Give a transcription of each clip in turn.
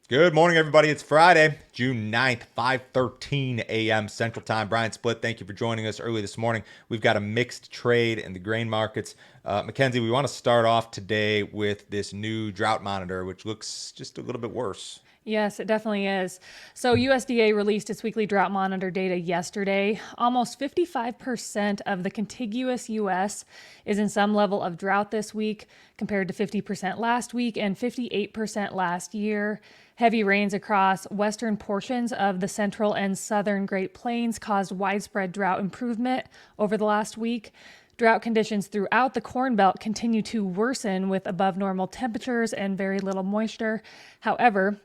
Good morning, everybody. It's Friday, June 9th, 5:13 a.m. Central Time. Brian Split, thank you for joining us early this morning. We've got a mixed trade in the grain markets. Mackenzie, we want to start off today with this new drought monitor, which looks just a little bit worse. Yes, it definitely is. So, USDA released its weekly drought monitor data yesterday. Almost 55% of the contiguous U.S. is in some level of drought this week, compared to 50% last week and 58% last year. Heavy rains across western portions of the central and southern Great Plains caused widespread drought improvement over the last week. Drought conditions throughout the Corn Belt continue to worsen with above normal temperatures and very little moisture. However,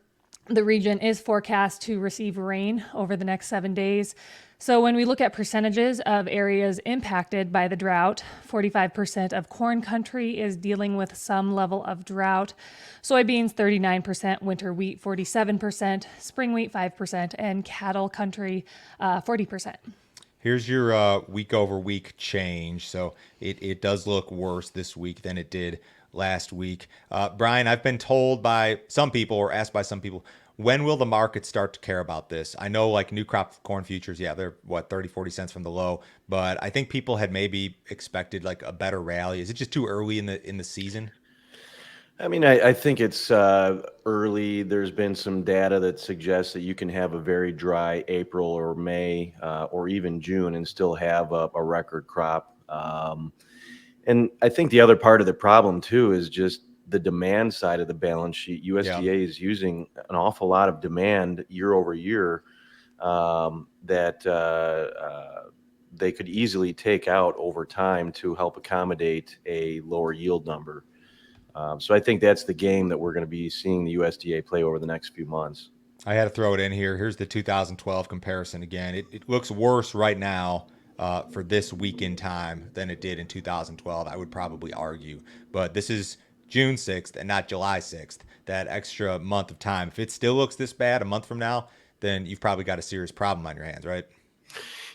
the region is forecast to receive rain over the next 7 days. So, when we look at percentages of areas impacted by the drought, 45% of corn country is dealing with some level of drought. Soybeans, 39%, winter wheat, 47%, spring wheat, 5%, and cattle country, 40%. Here's your week over week change. So it does look worse this week than it did last week. Brian, I've been told by some people or asked by some people, when will the market start to care about this? I know like new crop corn futures, yeah, they're what, 30, 40 cents from the low, but I think people had maybe expected like a better rally. Is it just too early in the season? I think it's early. There's been some data that suggests that you can have a very dry April or May or even June and still have a record crop. And I think the other part of the problem, too, is just the demand side of the balance sheet. Yeah. USDA is using an awful lot of demand year over year that they could easily take out over time to help accommodate a lower yield number. So I think that's the game that we're going to be seeing the USDA play over the next few months. I had to throw it in here. Here's the 2012 comparison again. It looks worse right now for this week in time than it did in 2012, I would probably argue. But this is June 6th and not July 6th, that extra month of time. If it still looks this bad a month from now, then you've probably got a serious problem on your hands, right?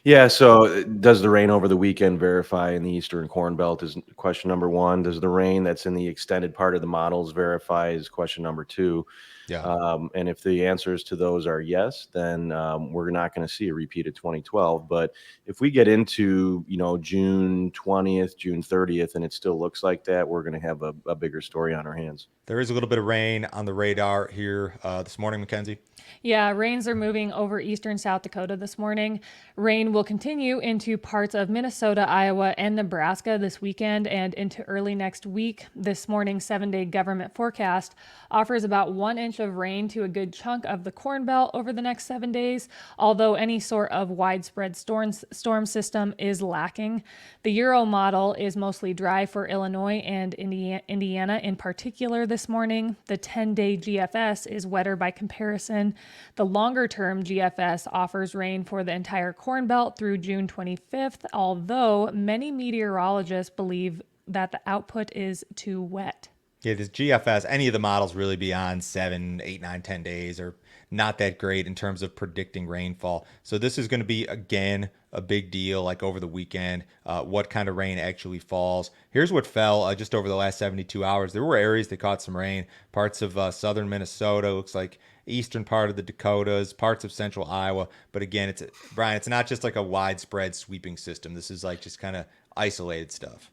Yeah, so does the rain over the weekend verify in the Eastern Corn Belt is question number one. Does the rain that's in the extended part of the models verify is question number two. Yeah. And if the answers to those are yes, then we're not going to see a repeat of 2012. But if we get into, June 20th, June 30th, and it still looks like that, we're going to have a bigger story on our hands. There is a little bit of rain on the radar here this morning, Mackenzie. Yeah, rains are moving over eastern South Dakota this morning. Rain will continue into parts of Minnesota, Iowa, and Nebraska this weekend and into early next week. This morning's 7 day government forecast offers about 1 inch of rain to a good chunk of the Corn Belt over the next 7 days, although any sort of widespread storm system is lacking. The Euro model is mostly dry for Illinois and Indiana in particular this morning. The 10-day GFS is wetter by comparison. The longer-term GFS offers rain for the entire Corn Belt through June 25th, although many meteorologists believe that the output is too wet. Yeah, this GFS, any of the models really beyond 7, 8, 9, 10 days are not that great in terms of predicting rainfall. So this is going to be, again, a big deal like over the weekend, what kind of rain actually falls. Here's what fell just over the last 72 hours. There were areas that caught some rain, parts of southern Minnesota, looks like eastern part of the Dakotas, parts of central Iowa. But again, Brian, it's not just like a widespread sweeping system. This is like just kind of isolated stuff.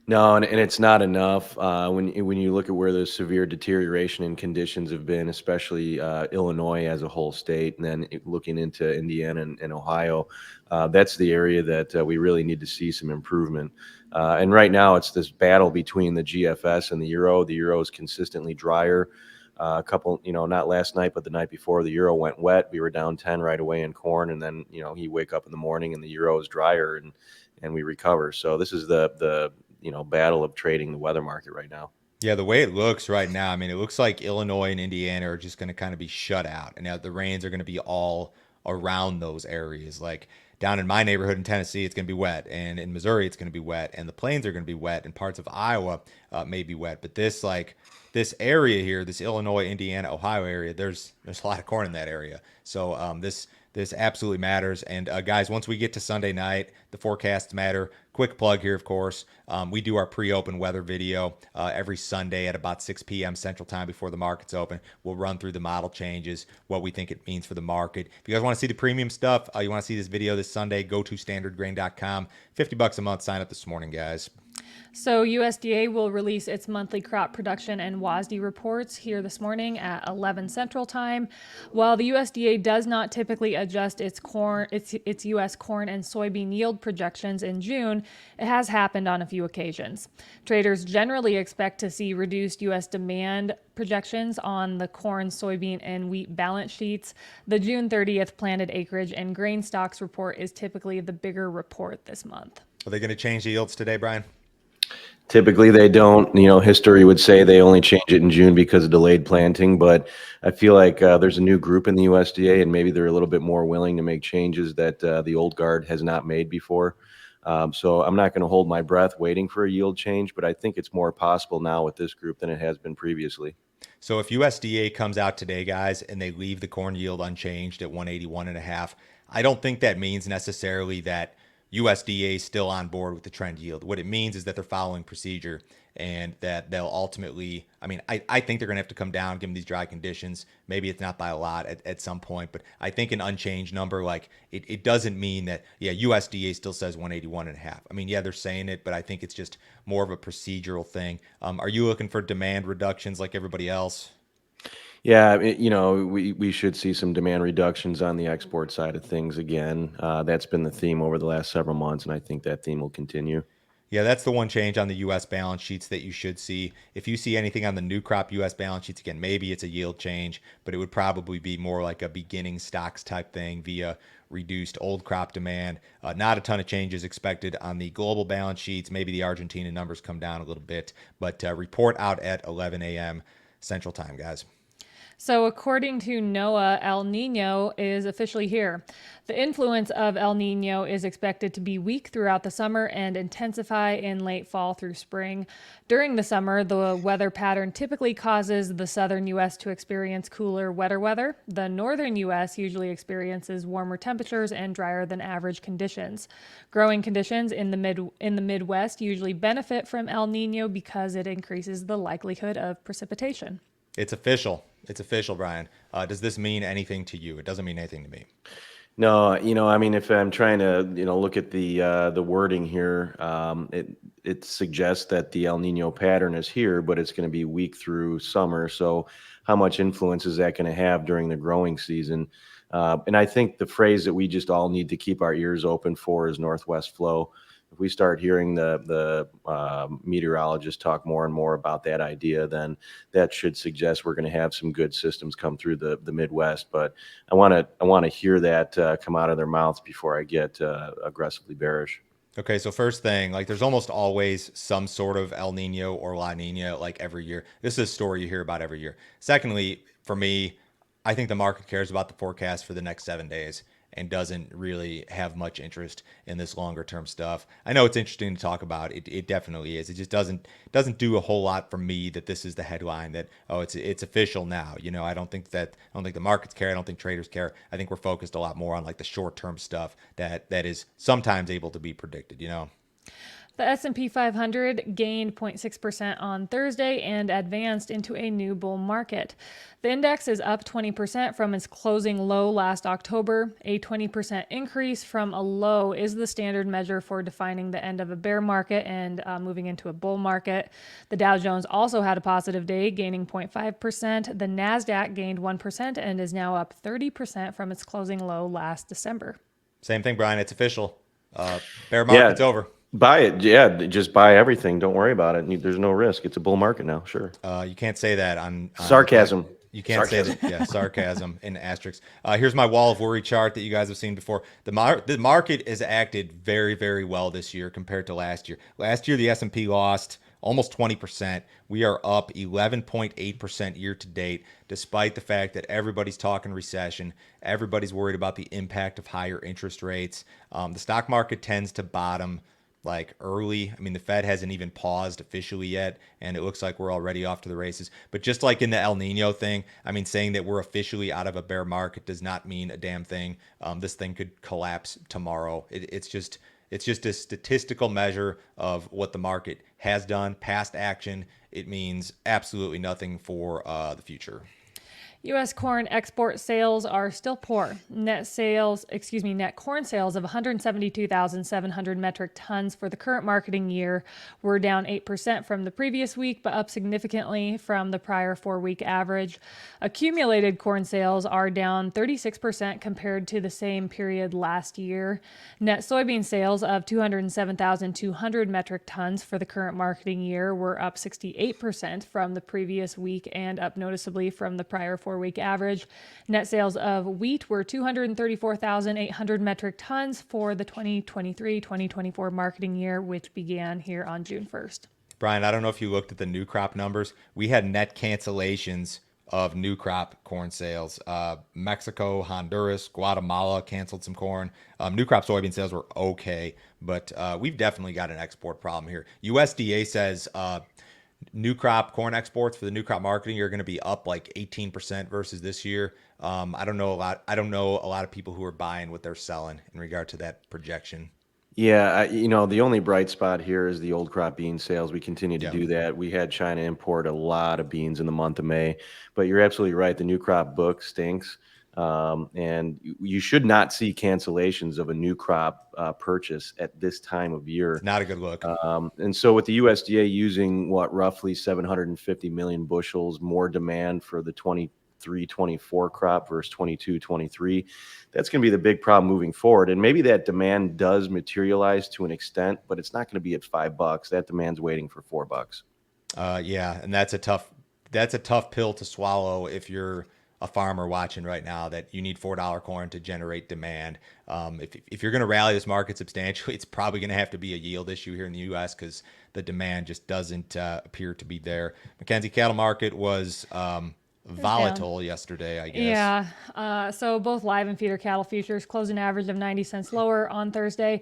No, and it's not enough. When you look at where the severe deterioration in conditions have been, especially Illinois as a whole state, and then looking into Indiana and Ohio, that's the area that we really need to see some improvement. And right now, it's this battle between the GFS and the Euro. The Euro is consistently drier. A couple, not last night, but the night before, the Euro went wet. We were down 10 right away in corn, and then you wake up in the morning and the Euro is drier, and we recover. So this is the battle of trading the weather market right now. Yeah, the way it looks right now, I mean, it looks like Illinois and Indiana are just going to kind of be shut out. And now the rains are going to be all around those areas. Like down in my neighborhood in Tennessee, it's going to be wet. And in Missouri, it's going to be wet. And the plains are going to be wet. And parts of Iowa may be wet. But this area here, this Illinois, Indiana, Ohio area, there's a lot of corn in that area. So this This absolutely matters. And guys, once we get to Sunday night, the forecasts matter. Quick plug here, of course. We do our pre-open weather video every Sunday at about 6 p.m. Central Time before the markets open. We'll run through the model changes, what we think it means for the market. If you guys want to see the premium stuff, you want to see this video this Sunday, go to standardgrain.com. $50 a month. Sign up this morning, guys. So USDA will release its monthly crop production and WASDE reports here this morning at 11 Central Time. While the USDA does not typically adjust its U.S. corn and soybean yield projections in June, it has happened on a few occasions. Traders generally expect to see reduced U.S. demand projections on the corn, soybean, and wheat balance sheets. The June 30th planted acreage and grain stocks report is typically the bigger report this month. Are they going to change the yields today, Brian? Typically they don't. History would say they only change it in June because of delayed planting, but I feel like there's a new group in the USDA, and maybe they're a little bit more willing to make changes that the old guard has not made before. So I'm not going to hold my breath waiting for a yield change, but I think it's more possible now with this group than it has been previously. So if USDA comes out today, guys, and they leave the corn yield unchanged at 181.5, I don't think that means necessarily that USDA is still on board with the trend yield. What it means is that they're following procedure and that they'll ultimately, I think they're going to have to come down given these dry conditions. Maybe it's not by a lot at some point, but I think an unchanged number, like it doesn't mean that, USDA still says 181.5. They're saying it, but I think it's just more of a procedural thing. Are you looking for demand reductions like everybody else? Yeah, we should see some demand reductions on the export side of things again. That's been the theme over the last several months, and I think that theme will continue. Yeah, that's the one change on the U.S. balance sheets that you should see. If you see anything on the new crop U.S. balance sheets, again, maybe it's a yield change, but it would probably be more like a beginning stocks type thing via reduced old crop demand. Not a ton of changes expected on the global balance sheets. Maybe the Argentina numbers come down a little bit, but report out at 11 a.m. Central Time, guys. So according to NOAA, El Nino is officially here. The influence of El Nino is expected to be weak throughout the summer and intensify in late fall through spring. During the summer, the weather pattern typically causes the southern U.S. to experience cooler, wetter weather. The northern U.S. usually experiences warmer temperatures and drier than average conditions. Growing conditions in the Midwest usually benefit from El Nino because it increases the likelihood of precipitation. It's official. It's official, Brian. Does this mean anything to you? It doesn't mean anything to me. No, if I'm trying to, look at the wording here, it suggests that the El Nino pattern is here, but it's going to be weak through summer. So how much influence is that going to have during the growing season? And I think the phrase that we just all need to keep our ears open for is northwest flow. If we start hearing the meteorologists talk more and more about that idea, then that should suggest we're going to have some good systems come through the Midwest. But I want to hear that come out of their mouths before I get aggressively bearish. Okay, so first thing, there's almost always some sort of El Nino or La Nina every year. This is a story you hear about every year. Secondly, for me, I think the market cares about the forecast for the next 7 days and doesn't really have much interest in this longer term stuff. I know it's interesting to talk about. It definitely is. It just doesn't do a whole lot for me that this is the headline that, oh, it's official now. I don't think the markets care. I don't think traders care. I think we're focused a lot more on the short term stuff that is sometimes able to be predicted. The S&P 500 gained 0.6% on Thursday and advanced into a new bull market. The index is up 20% from its closing low last October. A 20% increase from a low is the standard measure for defining the end of a bear market and moving into a bull market. The Dow Jones also had a positive day, gaining 0.5%. The NASDAQ gained 1% and is now up 30% from its closing low last December. Same thing, Brian. It's official. Bear market's over. Buy it. Yeah, just buy everything. Don't worry about it. There's no risk. It's a bull market now. Sure. You can't say that on sarcasm. You can't say that. Yeah, sarcasm in asterisks. Here's my wall of worry chart that you guys have seen before. The market has acted very, very well this year compared to last year. Last year, the S&P lost almost 20%. We are up 11.8% year to date, despite the fact that everybody's talking recession. Everybody's worried about the impact of higher interest rates. The stock market tends to bottom like early. I mean, the Fed hasn't even paused officially yet, and it looks like we're already off to the races. But just like in the El Nino thing, I mean, saying that we're officially out of a bear market does not mean a damn thing. This thing could collapse tomorrow. It's just a statistical measure of what the market has done, past action. It means absolutely nothing for the future. U.S. corn export sales are still poor. Net corn sales of 172,700 metric tons for the current marketing year were down 8% from the previous week, but up significantly from the prior 4-week average. Accumulated corn sales are down 36% compared to the same period last year. Net soybean sales of 207,200 metric tons for the current marketing year were up 68% from the previous week and up noticeably from the prior 4-week average. Net sales of wheat were 234,800 metric tons for the 2023-2024 marketing year, which began here on June 1st. Brian, I don't know if you looked at the new crop numbers. We had net cancellations of new crop corn sales. Mexico, Honduras, Guatemala canceled some corn. New crop soybean sales were okay, but we've definitely got an export problem here. USDA says new crop corn exports for the new crop marketing are going to be up like 18% versus this year. I don't know a lot of people who are buying what they're selling in regard to that projection. Yeah, the only bright spot here is the old crop bean sales. We continue to Yeah. do that. We had China import a lot of beans in the month of May, but you're absolutely right. The new crop book stinks. And you should not see cancellations of a new crop purchase at this time of year. It's not a good look. And so with the USDA using roughly 750 million bushels more demand for the 23-24 crop versus 22-23, that's going to be the big problem moving forward. And maybe that demand does materialize to an extent, but it's not going to be at $5. That demand's waiting for $4. Yeah, and that's a tough pill to swallow if you're a farmer watching right now, that you need $4 corn to generate demand. If you're going to rally this market substantially, it's probably going to have to be a yield issue here in the U.S. because the demand just doesn't appear to be there. Mackenzie, cattle market was volatile yesterday, I guess. Yeah. So both live and feeder cattle futures closed an average of 90 cents lower on Thursday.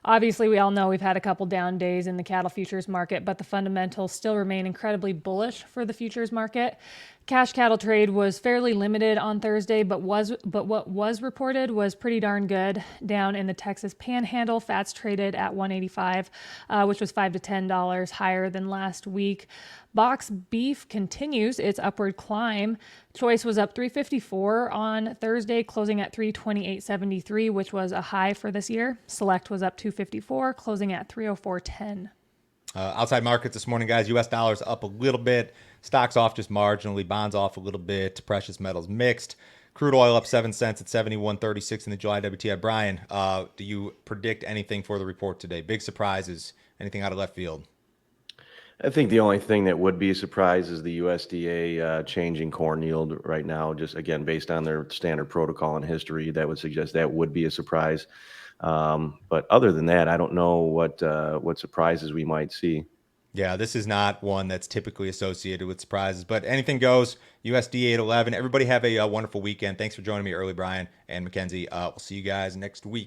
Obviously, we all know we've had a couple down days in the cattle futures market, but the fundamentals still remain incredibly bullish for the futures market. Cash cattle trade was fairly limited on Thursday, but what was reported was pretty darn good. Down in the Texas Panhandle, fats traded at 185, which was $5 to $10 higher than last week. Box beef continues its upward climb. Choice was up 354 on Thursday, closing at 328.73, which was a high for this year. Select was up 254, closing at 304.10. Outside markets this morning, guys. U.S. dollars up a little bit. Stocks off just marginally. Bonds off a little bit. Precious metals mixed. Crude oil up 7 cents at 71.36 in the July WTI. Brian, do you predict anything for the report today? Big surprises? Anything out of left field? I think the only thing that would be a surprise is the USDA changing corn yield right now, just again, based on their standard protocol and history, that would suggest that would be a surprise. But other than that, I don't know what surprises we might see. Yeah, this is not one that's typically associated with surprises, but anything goes. USD 811. Everybody have a wonderful weekend. Thanks for joining me early, Brian and Mackenzie. We'll see you guys next week.